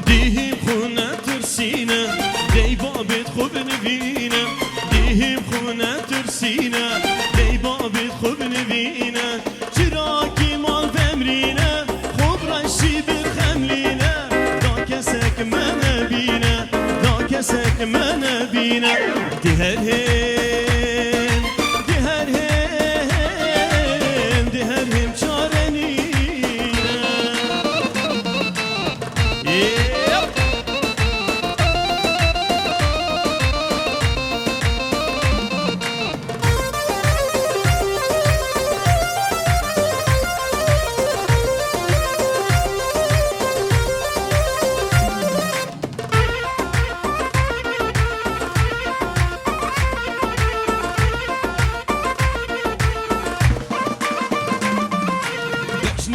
ديهم خونا ترسينا دي بابت خوب نبينا ديهم خونا ترسينا دي بابت خوب نبينا چراكي مال بمرينا خوب رشي بالخملينا دا كسك ما نبينا دا كسك ما نبينا دهر هين دهر هين دهر هم چارنينا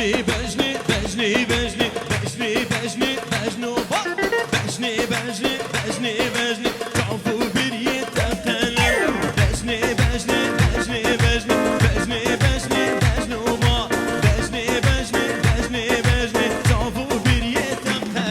بجني بجني بجني بجني بجني بجنو با بجني بجني بجني بجني كافو بريت تفتنا بجني بجني بجني بجني بجني بجني بجنو با بجني بجني بجني بجني كافو بريت تفتنا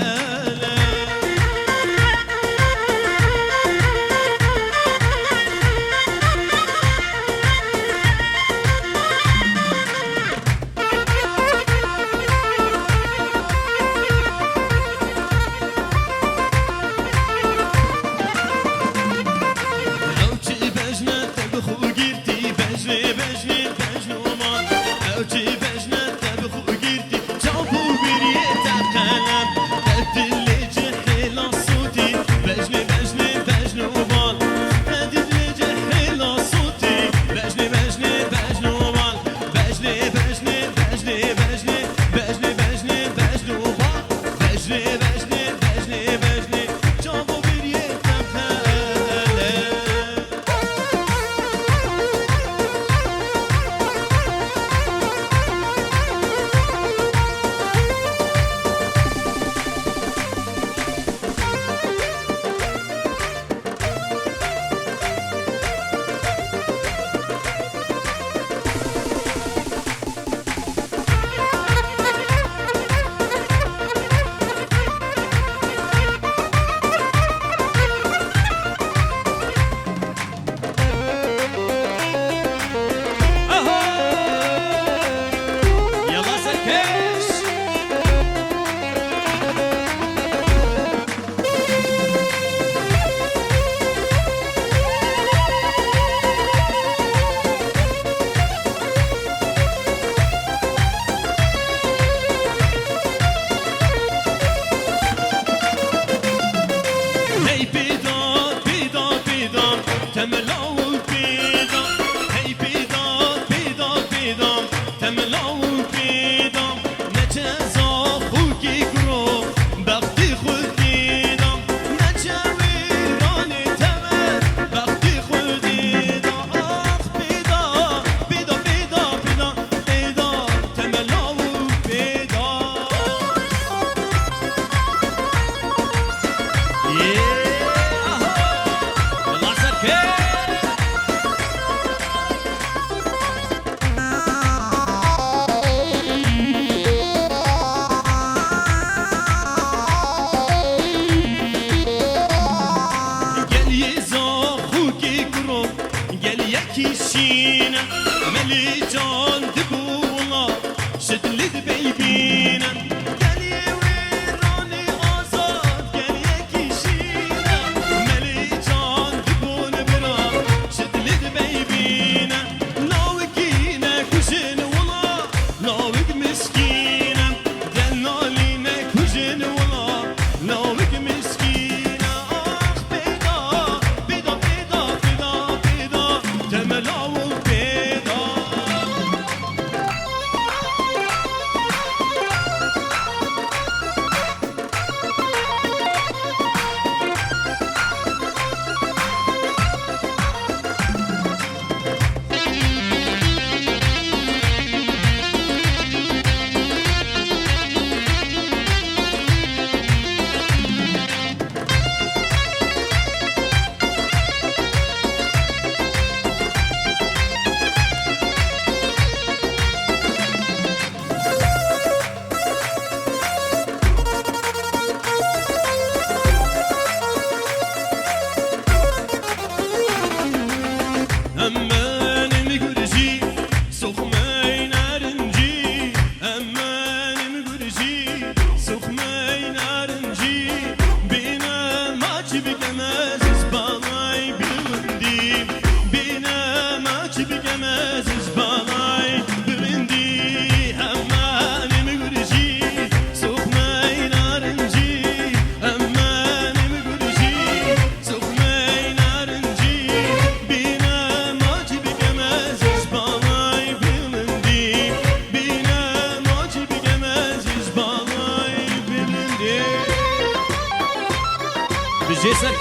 كيشينا ملي جان دبولا شدلد بيبينا قال يا ويراني آزاد قال يا كيشينا ملي جان دبون برا شدلد بيبينا ناوكينا كوجن ولا ناوك مسكينا دلالينا كوجن ولا ناوك مسكينا آخ بيدا بيدا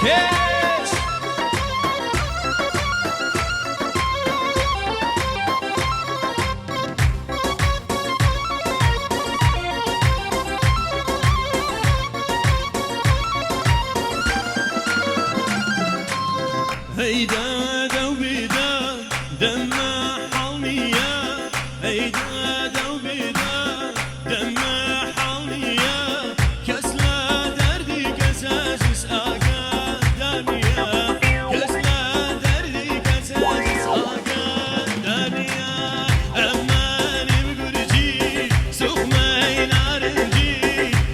کش هيدا دوبدا دم حاليا هيدا دوبدا دم حاليا كسلا دردي كساجس آقا دانيا كسلا دردي كساجس آقا دانيا أماني بقرجي سخمي نارنجي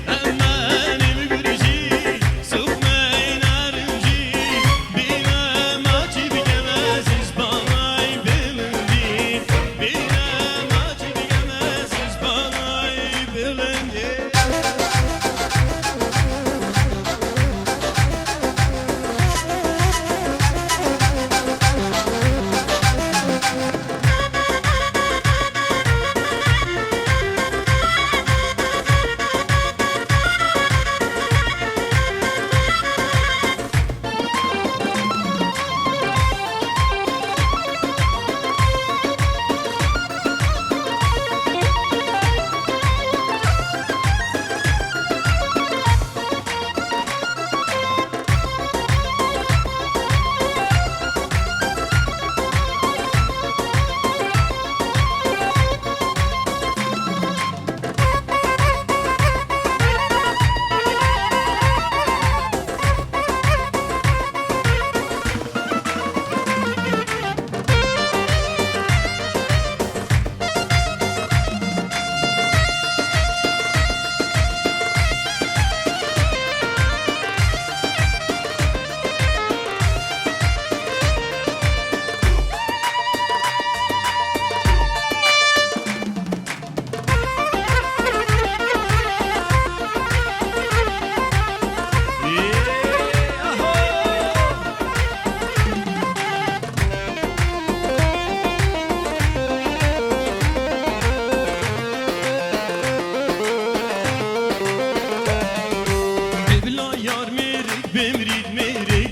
أماني بقرجي سخمي نارنجي بلا ما تبي جمازز بالاي بلندي بلا ما تبي جمازز بالاي بلندي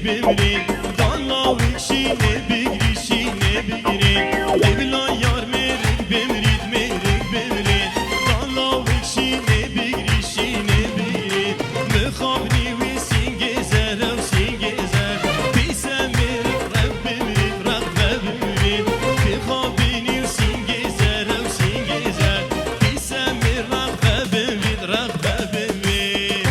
بمرين ضلوا وشيني بجري شيني بجرين بلا يار مريك بمريد مريك بمرين ضلوا وشيني بجري شيني بجرين مخابني وسين جزر وسين جزر بسمر رب بمرين رب بمرين مخابني وسين جزر وسين جزر بسمر رب بمرين رب بمرين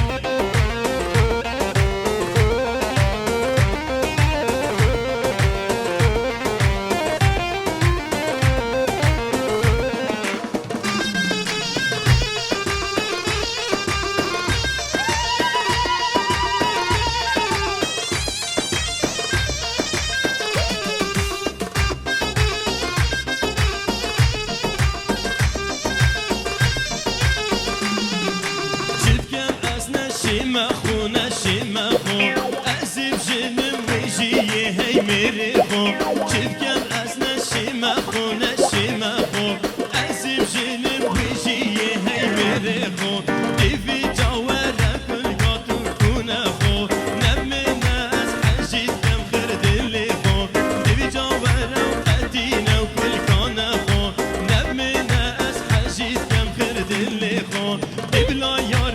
شمخو نشمخو أسف جنم وجيه هي مريخو شبكم أسنا شمخو نشمخو أسف جنم وجيه هي مريخو ديفي جوارا كل قطو كونخو نمنا أس حجيت كم خرد الليخو ديفي جوارا وقتينا وكل كونخو نمنا أس حجيت كم خرد الليخو دبلا يار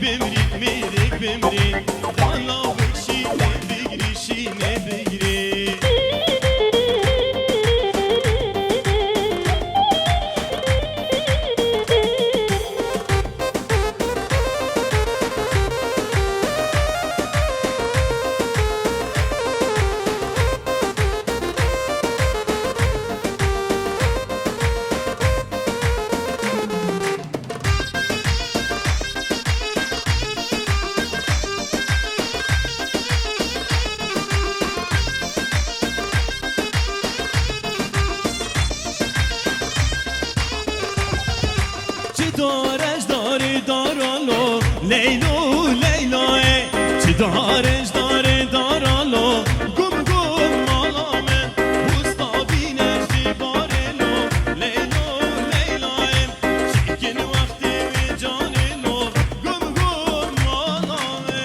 بمريك ميريك بمريك ضلوا وشيني بجري شيني بجري دارش داری دارالو لیلو لیلاه چی دارش داری دارالو گم گم مالامه بوستا بینش دیوارلو لیلو لیلاه چیکن وقتی می جانلو گم گم مالامه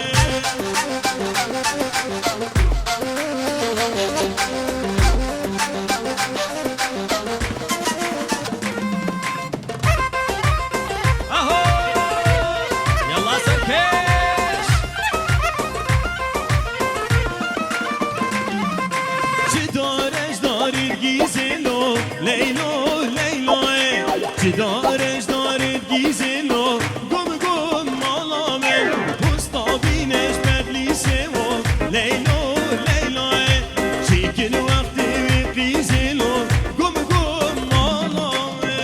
لیلا لیلا چی دارش دارد گیزلو گم گم مالامه پستا بینش بدلیسه و لیلا لیلا چی کن وقتی قیزلو گم گم مالامه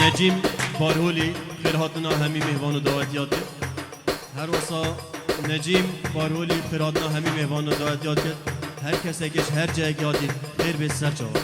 نجیم بارهولی خیر هاتنا همی مهوان و دعوتیات کرد هر وصا نجیم بارهولی خیر هاتنا همی مهوان و دعوتیات کرد هر کسی کش هر جای یادی خیر به سر چاوه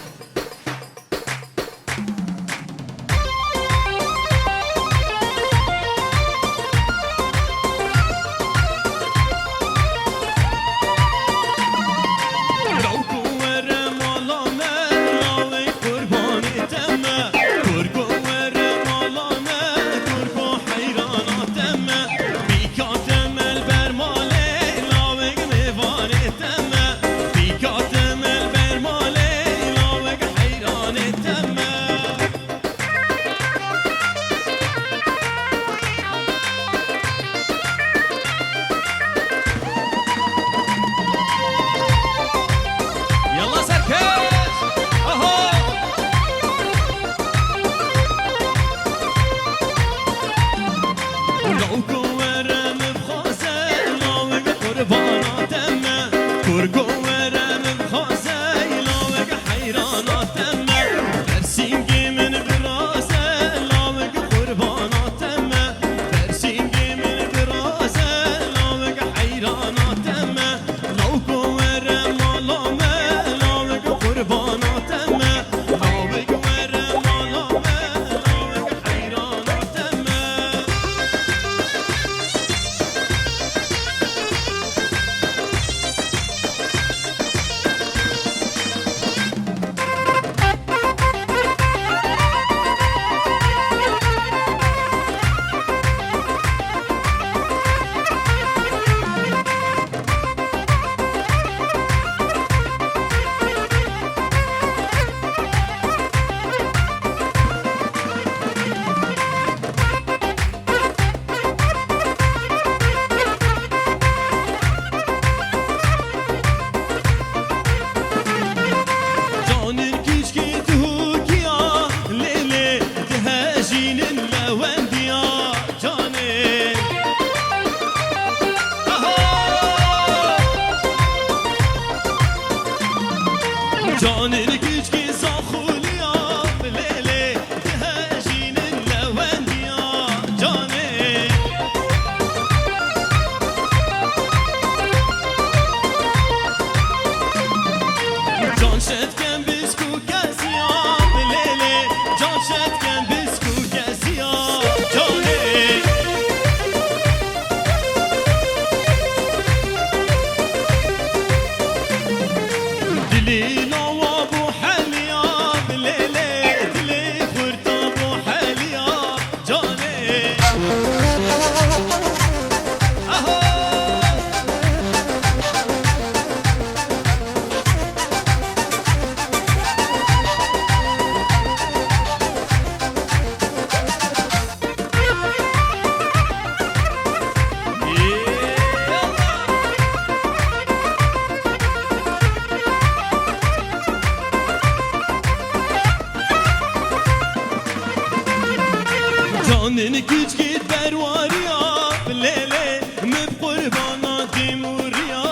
جانن کیچ کیت برواریا لیله مب قربانا دیموریا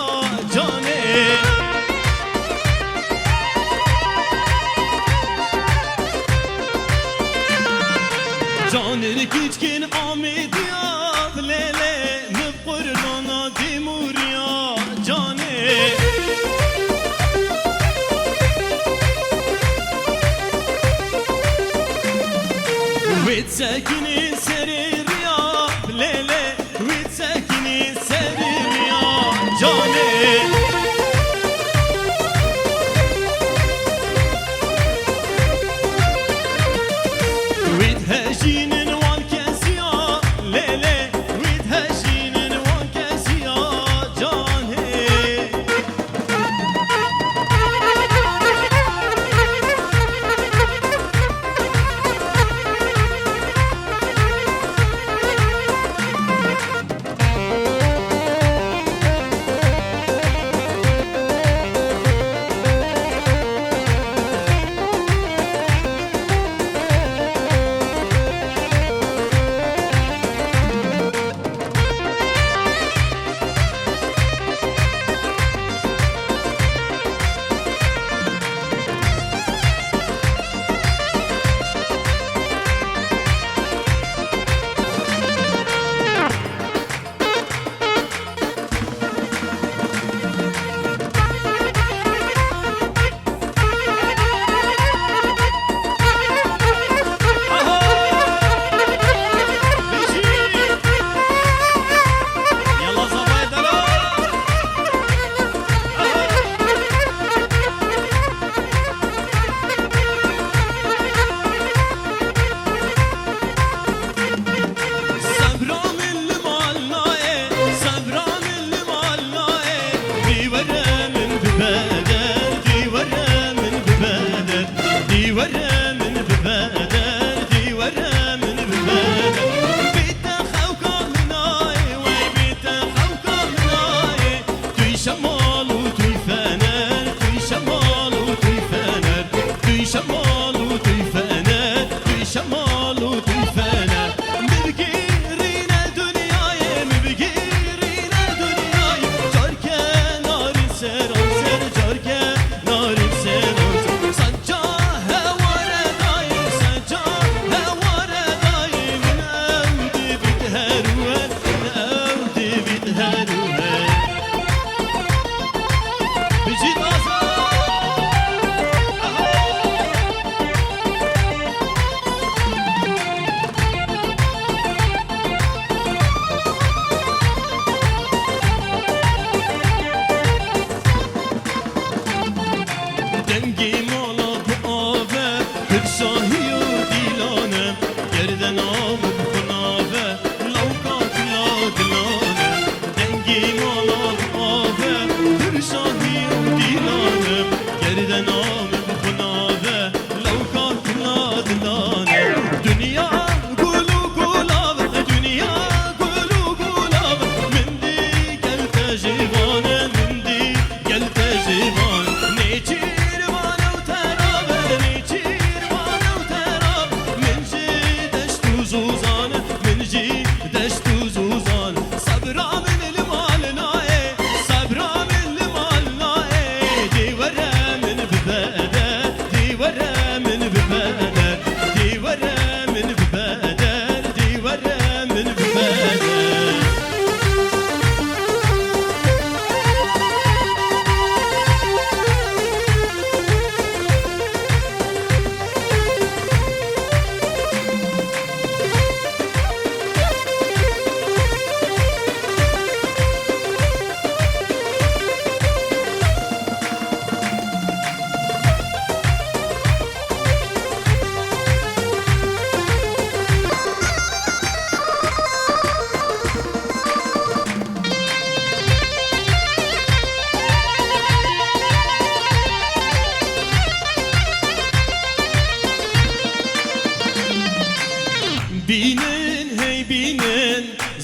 جانه جانن کیچ کین آمیدیا لیله مب قربانا دیموریا جانه ويت ساكنين سرير يا ليلة ويت ساكنين سرير يا جاني ويت هاجين وان كاسيا ليلة ويت هاجين وان كاسيا جاني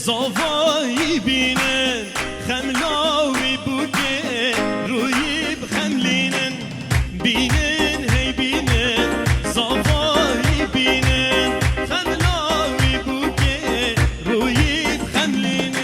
زاوایی بینن خملاوی بوکه روی بخملینن بینن هی بینن زاوایی بینن خملاوی بوکه روی بخملینن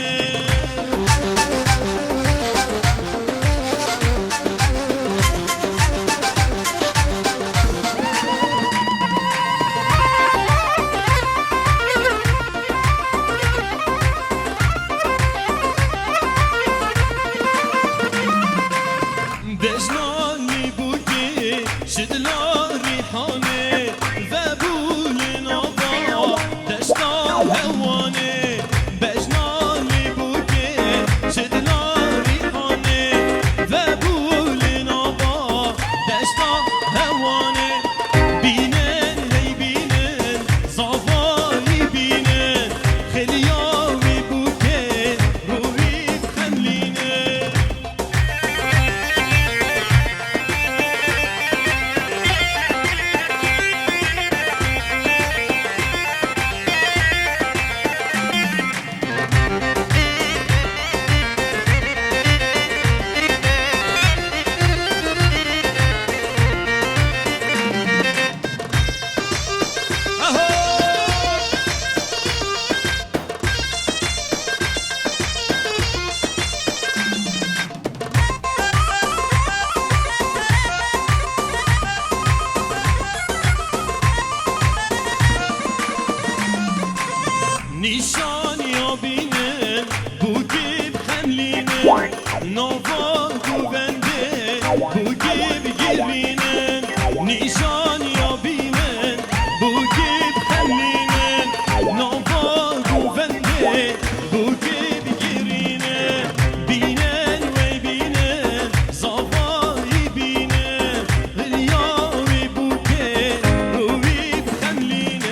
دجنانی بوکه شدلا ریحانه و بول نابا دشتا هوانه بجنانی بوکه شدلا ریحانه و بول نابا دشتا هوانه بینن هی بینن زاوایی بینن خلیاوی بوکه روی بخملینه نشان یابینن بوکی بخملینن نوا گوونده بوکی بگیرینن نشان یابینن بوکی بخملینن نوا گوونده بوکی بگیرینن بینن وی بینن زاوایی بینن غلیاوی بوکی روی بخملینن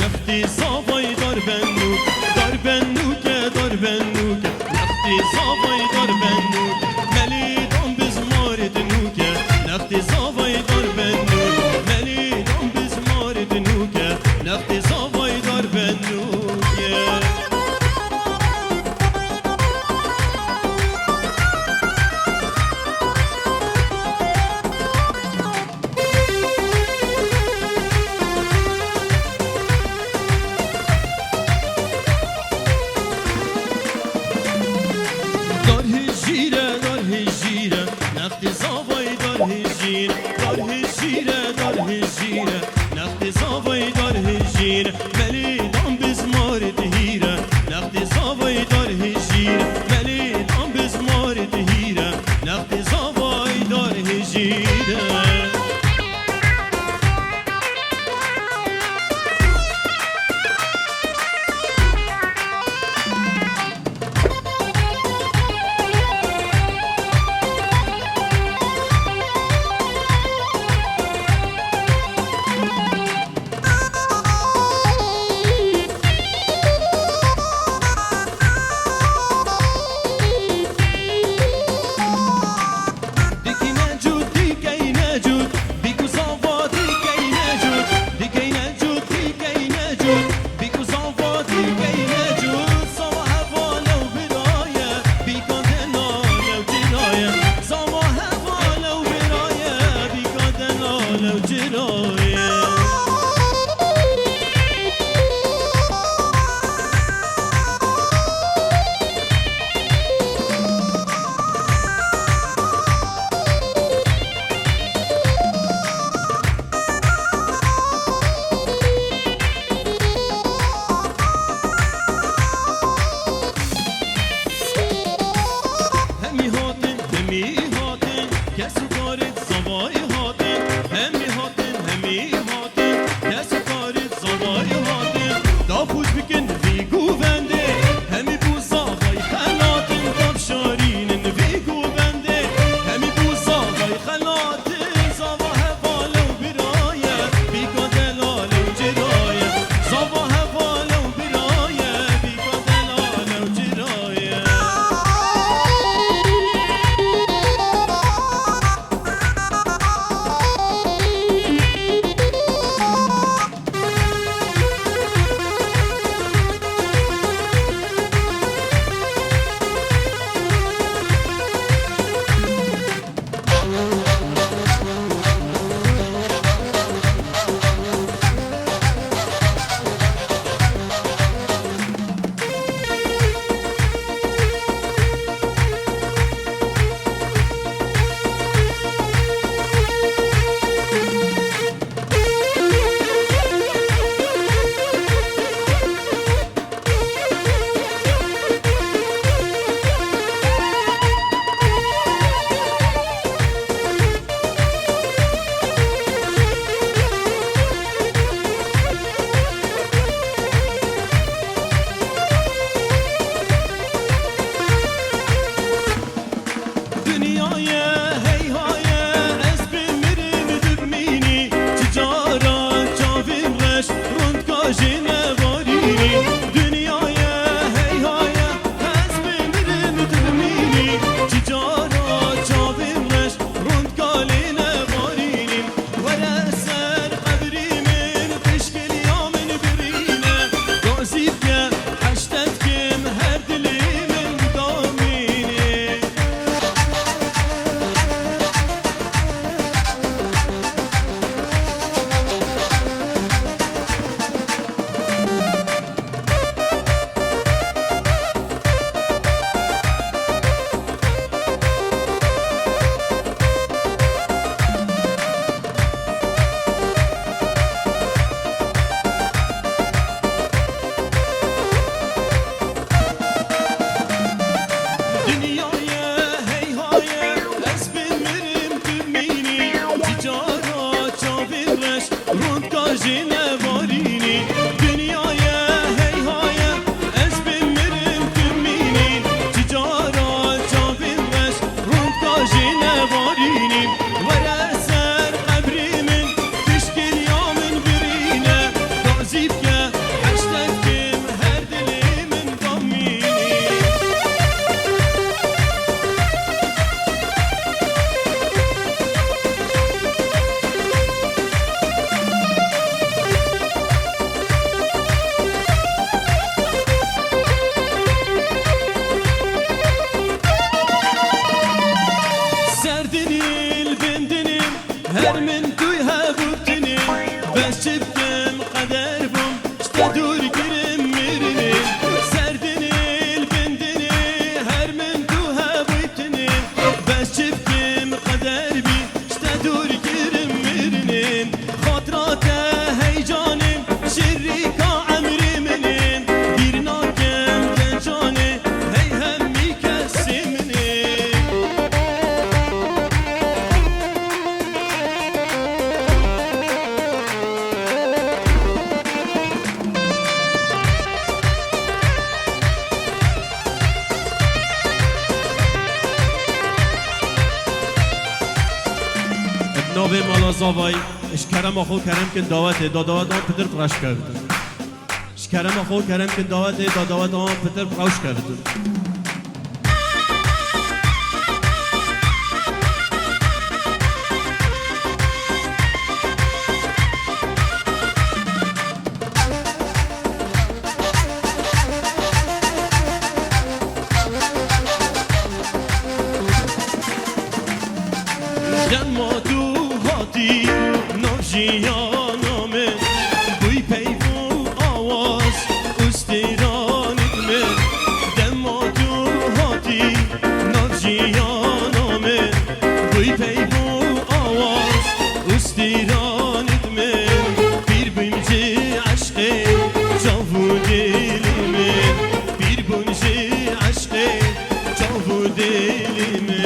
نفتی زاوای دار بنوک نفتی زاوای دار بنوک ملیدان بزمار دنوک نفتی زاوای دار بنوک ملیدان بزمار دنوک نفتی زاوای دار بنوک دار هجیره نفتی زاوای دار هجیره نفتی زاوای دار هجیره ملیدان بزمار دهیره نفتی زاوای دار هجیره ملیدان بزمار دهیره نفتی زاوای دار هجیره نوی مالا زاوای اشکرم آخو کرم که دعوت دادوات آن پتر پراش کرد اشکرم آخو کرم که دعوت دادوات آن پتر پراش کرد دما تو هاتی نوجیانامه بوی پیمو آواز استیرانت من دما تو هاتی نوجیانامه بوی پیمو آواز استیرانت من bir bunca aşkı çavu dilimin bir bunca aşkı çavu dilimin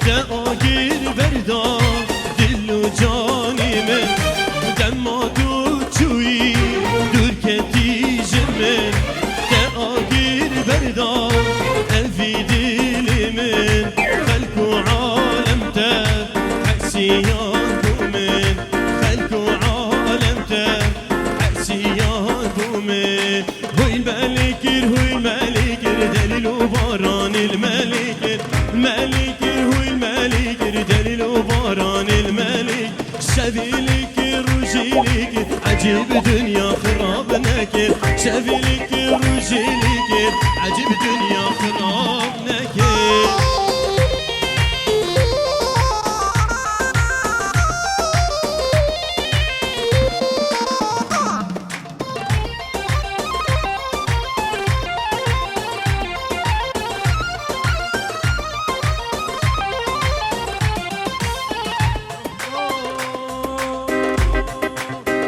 ده آگیر بردا دل و جانیمه دما دو چوی دور کتی جمه ده آگیر بردا اوی دلیمن خلق و عالم تا حسیان بومن خلق و عالم تا حسیان بومن هوی الملكر دلیل و باران الملكر الملكر هو الملكر دليل وباران الملك شبيلك رجيلك عجيب دنيا خراب نكر شبيلك رجيلك عجيب دنيا خراب نكر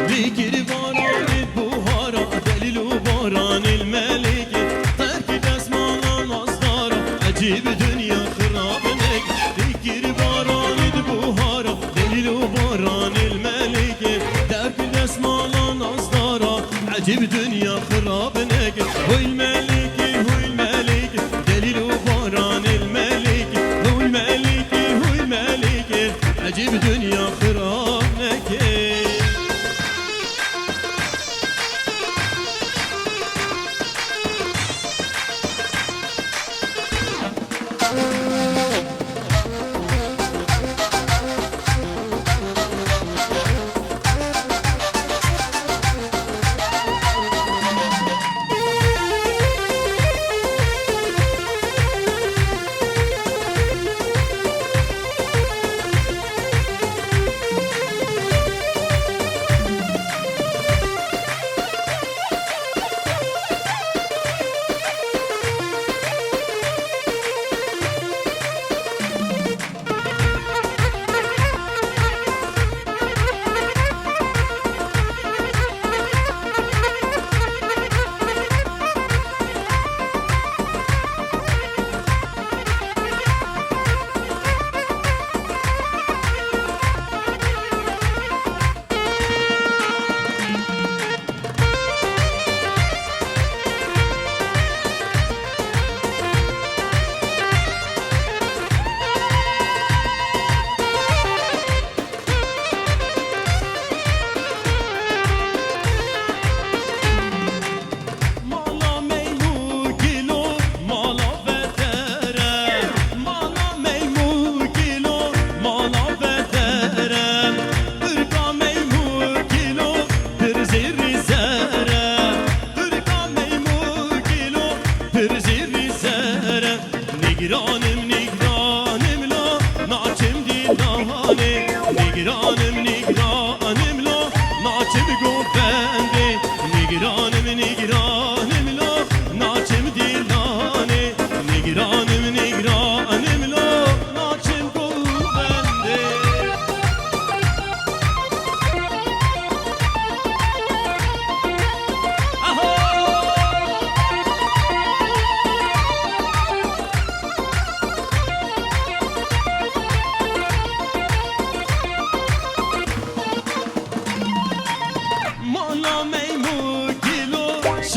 بگیر باران بوهارا دلیل و باران الملک ترک دستمالان آزدارا عجیب دنیا خراب نک بگیر باران بوهارا دلیل و باران الملک ترک دستمالان آزدارا عجیب دنیا خراب نک هو الملك دلیل و باران الملك هو الملك عجیب دنیا خراب نک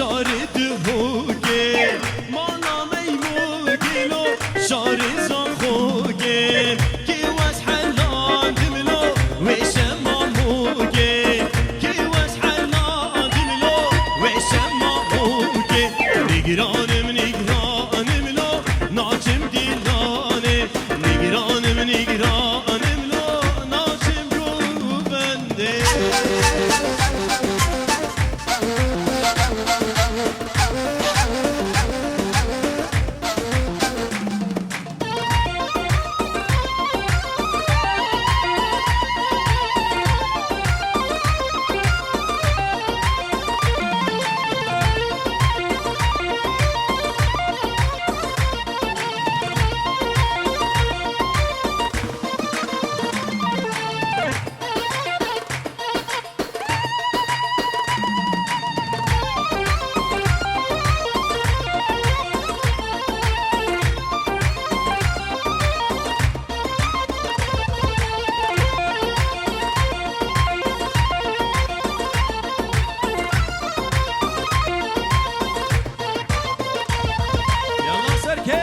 شارد هوگه مانا میموگیلو شارد زخوگه کی واس حلان دملو وشما موگه کی واس حلان دملو وشما موگه نگرانم نگرانم لو ناچم دیلانه نگرانم نگرانم لو ناچم رو بنده يلا سركي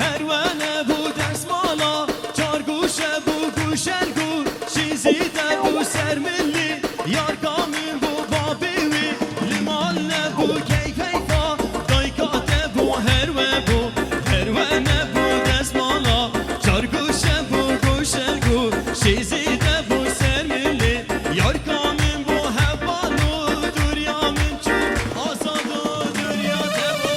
هروانه بو دست مالا چار گوشه بو گوشرگو چیزی بو سر ملی یار کامین بو بابیوی لمال نبو کیفیفا دایکات بو هروانه بو دست مالا چار گوشه بو گوشرگو چیزی بو سر ملی یار کامین بو هوانو دوریا من چو آزادو دوریا تبو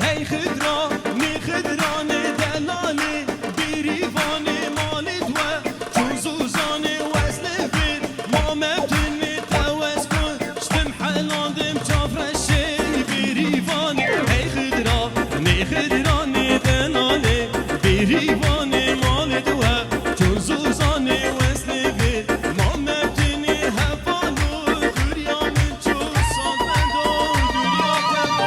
هی خدرا می خدرانه دلاله بیریوانه مالت و چوزوزانه وزن بین ما مبتنی توز کن شتم حلاندم چافرشه بیریوانه هی خدرا می خدرانه دلاله بیریوانه مالت و چوزوزانه وزن بین ما مبتنی هوانو دوریا من چو سالمندو دوریا تبو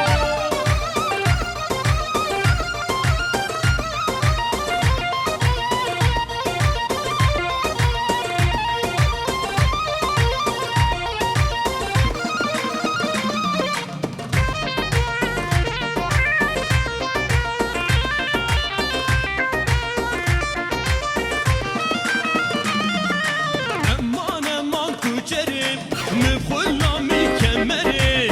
امان کوچریم مفخلا میکمره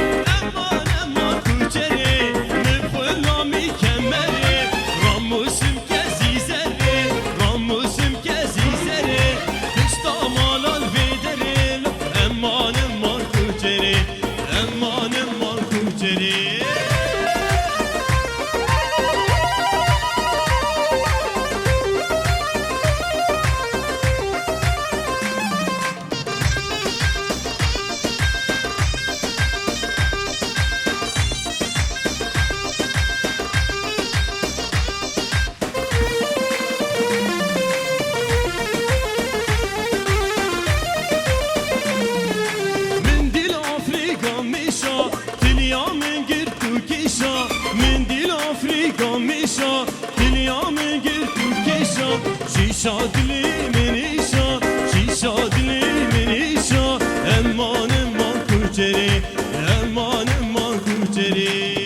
امان کوچریم مفخلا میکمره راموسم کسی زره راموسم کسی زره پشتا مالال ویدره امان کوچریم امان کوچریم من دل آفریقا میشا دلیا من گر تو کشا من دل آفریقا میشا دلیا من گر تو کشا شیشا دلی منیشا شیشا دلی منیشا امان کوچری امان کوچری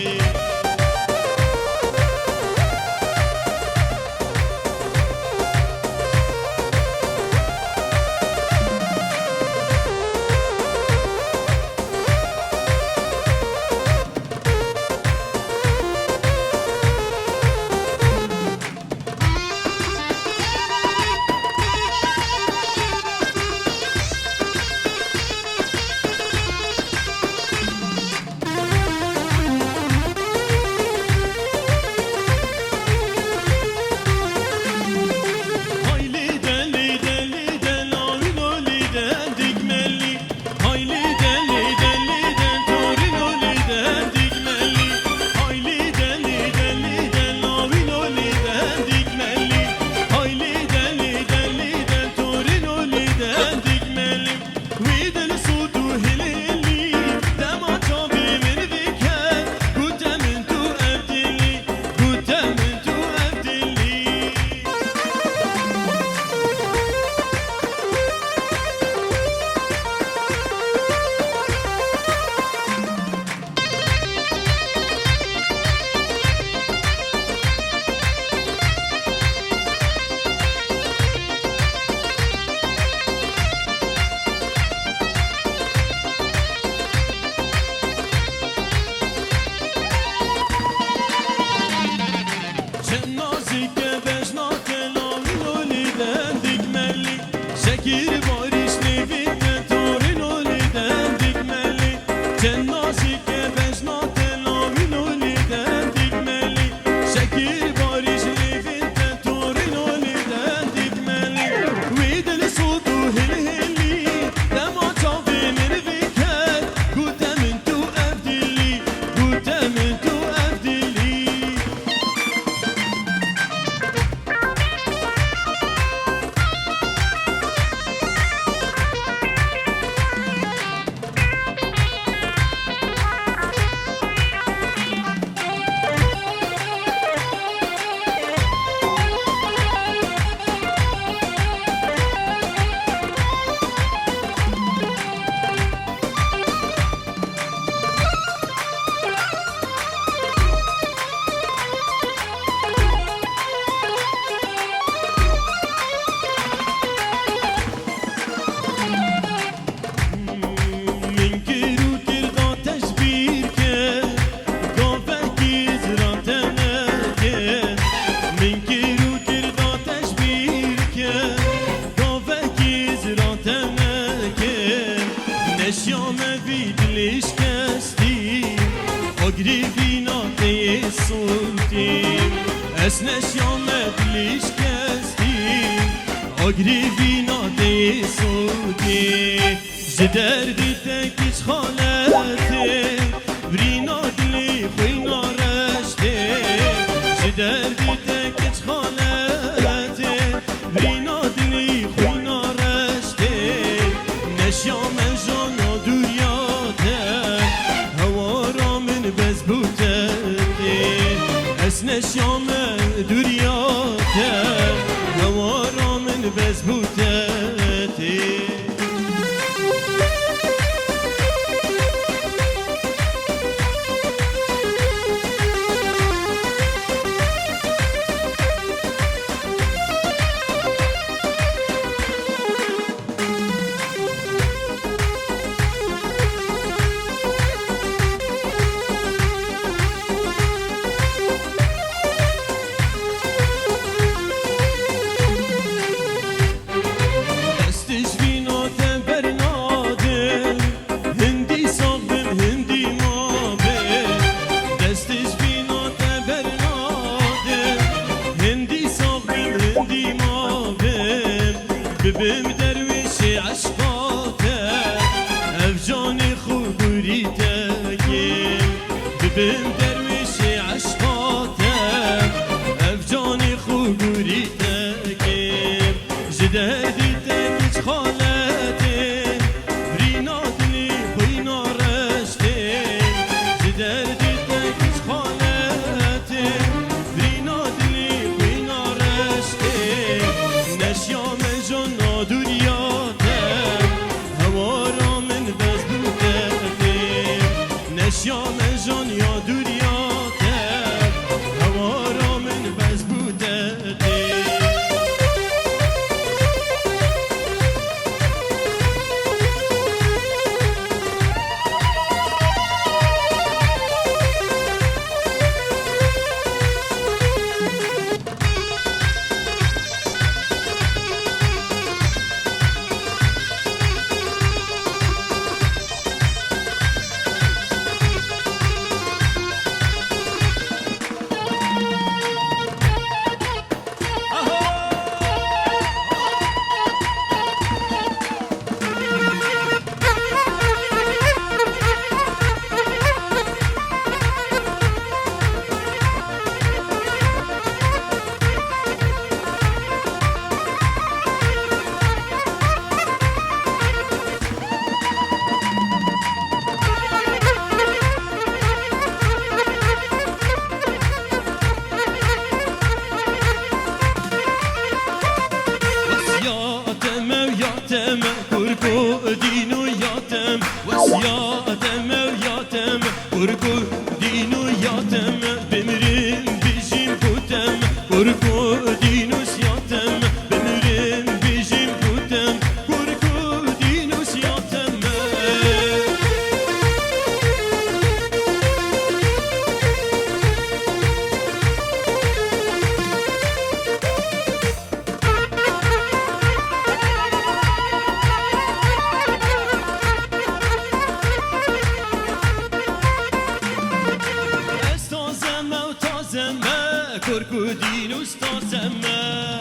چند نازی که بجنات نامین و لیدن دیگملی شکیر باریش لیفین تطورین و لیدن دیگملی وی دل سود و هل هلی دما چاوین روی کرد گوتم تو افدیلی گوتم تو افدیلی Es neshyamet lish kestim Agrivina de sudi Jderdi tek iç halete Vrina dli khuyna rashte Jderdi tek iç halete Vrina dli khuyna rashte Neshyame jana duryate Hawara min bezbutete Es neshyame duryate Hawara min bezbutete ببم درویش عشقاته افجانی خوبوریته ببم درویش عشقاته افجانی خوبوریته جدادی تکیچ خالته برینادنی خوینا رشته جدادی تکیچ خالته برینادنی خوینا رشته نشیام جنا دوریاته هوارا من بزدوته نشیام جن یا دوریاته هوارا من بزدوته Kurgu dinu yatem Vasyatem yatem Kurgu dinu yatem Bemirim bijim kutem Kurgu dinu yatem Bemirim bijim kutem Kurgu dinu yatem ترک و دین استازمه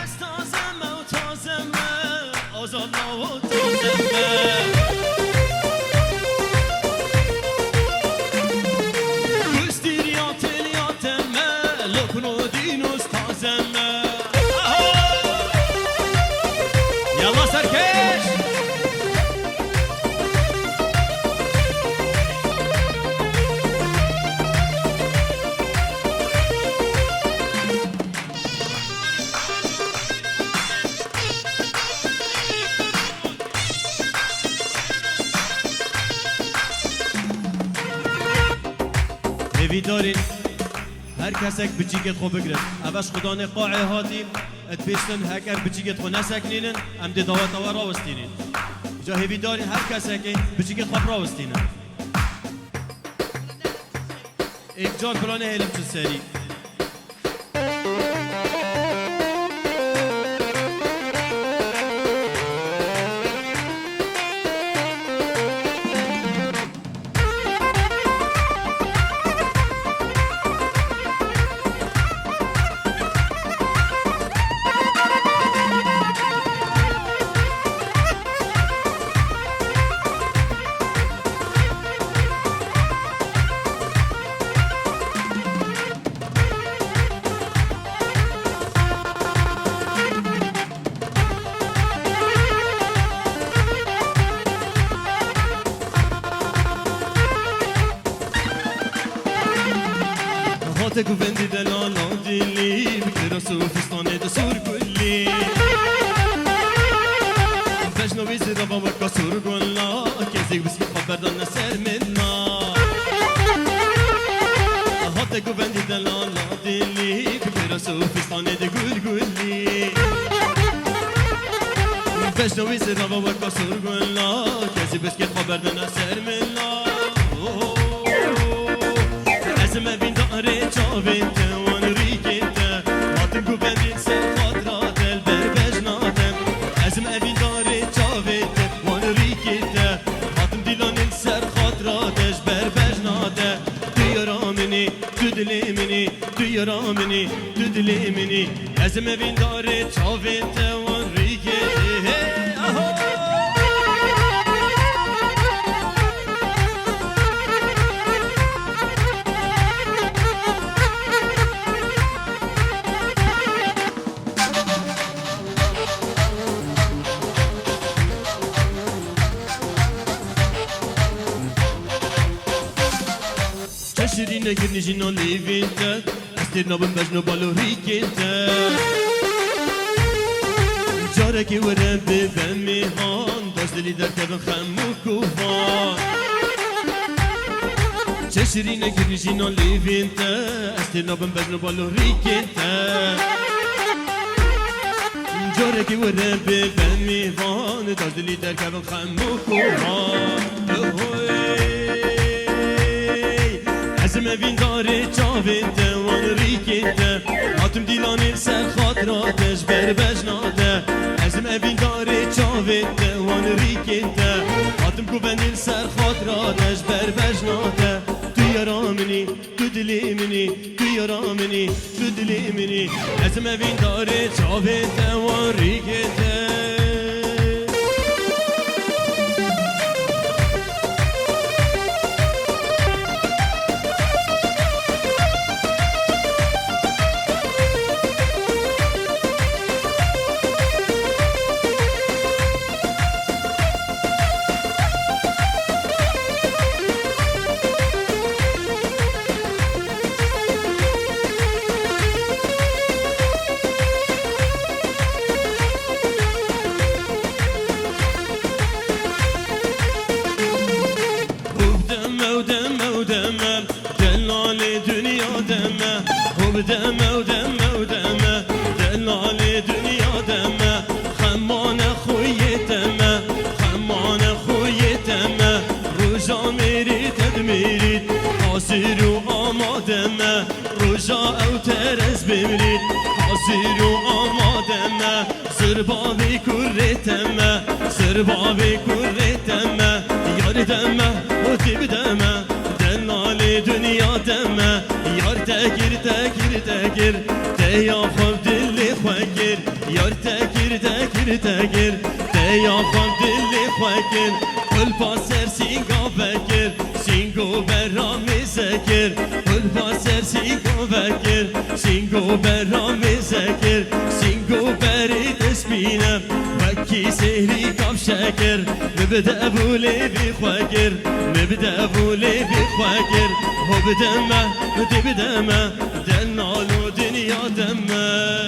استازمه و تازمه آزادنا و تازمه گستیریات لیاتمه لکن و دین استازمه یلا سرکش هیوی دارین هر کسک بچیکت خو بگرد اوش خدا نقاعه هاتیم ات بیستن هکر بچیکت خو نسکنینن ام دی دعوت آور راوستینین جا هیوی دارین هر کسک بچیکت خو راوستینن ایک جان کلانه هیلم چون سری گویندی دلالا دیلی بکر صوفستانه ده سور کلی بجنوی زیرا با وکا سور گلا کزیگ بسکی خبردان سر منا هات گویندی دلالا دیلی بکر صوفستانه ده گل گلی بجنوی زیرا با وکا سور گلا کزیگ بسکی خبردان سر منا ازم بین داره چاوین توان ریکته هاتم گو بندین سر خاطرات البر بجناتم ازم بین داره چاوین توان ریکته هاتم دیلانین سر خاطراتش بر بجناته دیارامنی تو دلی منی دیارامنی تو دلی منی ازم بین داره چاوین توان ریکته شیرینه گرنی جینا لیوینته استیر نابن بجنو بالو ریکینته جاره که وره به میهان داشت دلی در کبن خمو کوفان چه شیرینه گرنی جینا لیوینته استیر نابن بجنو بالو ریکینته جاره که وره به میهان داشت دلی در کبن خمو کوفان ازم وین داره چاوین توان ریکیده هاتم دیلانی سر خاطراتش بر بجناده ازم وین داره چاوین توان ریکیده هاتم گوبندین سر خاطراتش بر بجناده تو یارامنی تو دلی منی تو یارامنی تو دلی منی ازم وین داره چاوین توان ریکیده ودمه ودمه ودمه دلال دنیا دمه خمان خوی دمه خمان خوی دمه روزا میری تدمیرید حاضر و آمادمه روزا او ترز بمیرید حاضر و آمادمه سربابی کرتمه سربابی کرتمه یار دمه و دیب دمه تاكر تاكر تاكر تيا خب دل خوكر يار تاكر تاكر تاكر تيا خب دل خوكر كل باسر سينغا بكر سينغو برامي سكر كل باسر سينغو بكر سينغو برامي سكر سينغو بريد اسبينا وكي سهري كاب شكر مبدأ بولي بخوكر مبدأ بولي بخوكر هو بدمه بدمه دنالو دنيا دمه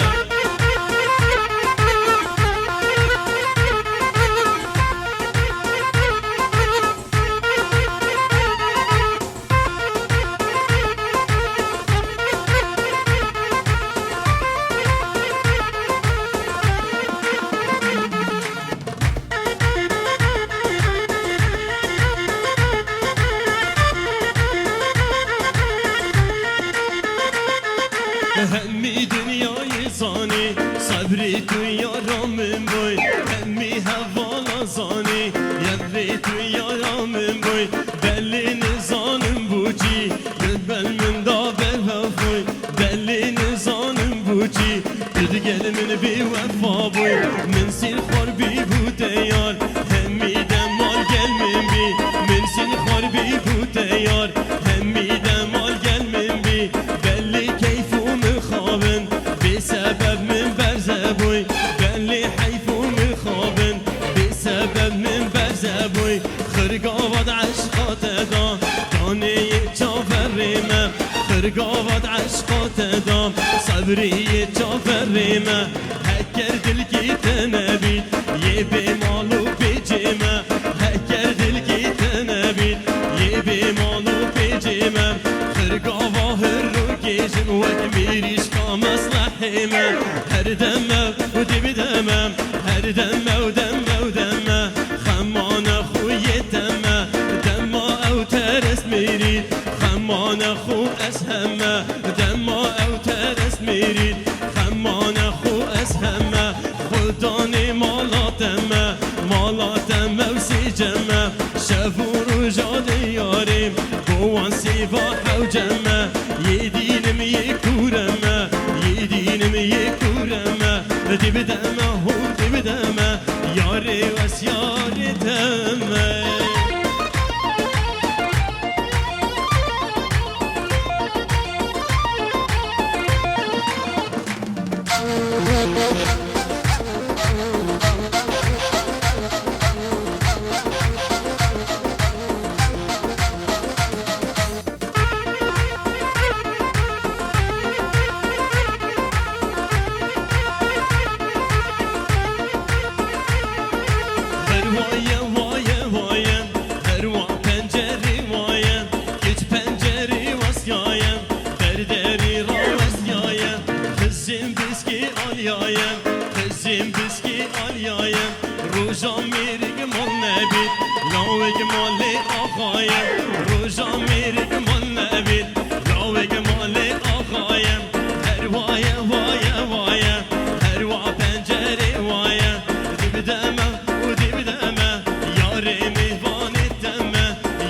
همي دنياي صاني صبرت ويا رامن بوي همي هوالا صاني يبرت ويا رامن بوي بلي نزانم بوجي بل من دابر هفوي بلي نزانم بوجي تدقل من بي وفا بوي من سير خربي بوتيار همي دمال گل من بي من سير خربي بوتيار همي دمال گل من بي بلي كيف مخابن بسبب من برزبوي بلي حيفو مخابن بسبب من برزبوي خرقاوات عشقات دام داني جافريمه خرقاوات عشقات دام صبري جافريمه هكر دلكي تنبيت يبي مالو بجيمه هكر دلكي تنبيت يبي مالو بجيمه خرقاوا هرقيجن وكميريش كمصلحيمه هر دمه ودي بدمه هر دمه ودمه ودمه خمان خوي دمه دمه او ترس ميريد خمان خو اسهمه دمه او ترس ميريد خمان خو اسهمه خداني مالاتمه مالاتمه وسجمه شفور وجالي ياريم بوان سيفاح وجمه يدينم يكورمه يدينم يكورمه دي بدمه هو دي بدمه ياري وسياري تمه Kızım biski alyayım Rujam mirik mal nebit Lavik mali ağayım Rujam mirik mal nebit Lavik mali ağayım Her vaya vaya vaya Her va pencere vaya Dibdeme u dibdeme Yarimi van etme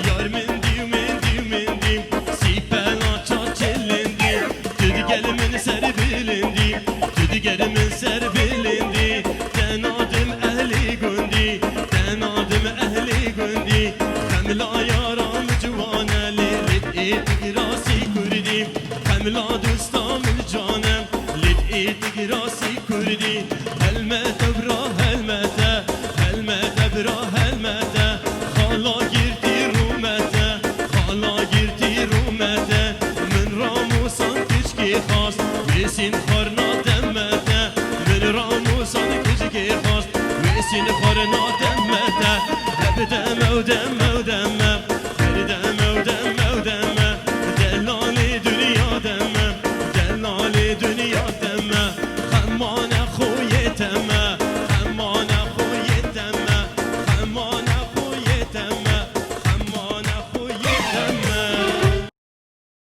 Yar min div Sipela çaçelindi Düdü gelimin ser bilindi Düdü gelimin ser bilindi Denadım ehli gündi Denadım ehli gündi Kamla yaram cuvane Lid'it rasi kurdi Kamla dostamın canem Lid'it rasi kurdi Helmete bra helmete Helmete bra helmete Hala girdi rumete Hala girdi rumete Min ramusan kişki khas Vesin kharna demmete Min ramusan kişki khas Vesin kharna demmete Hebdeme u demme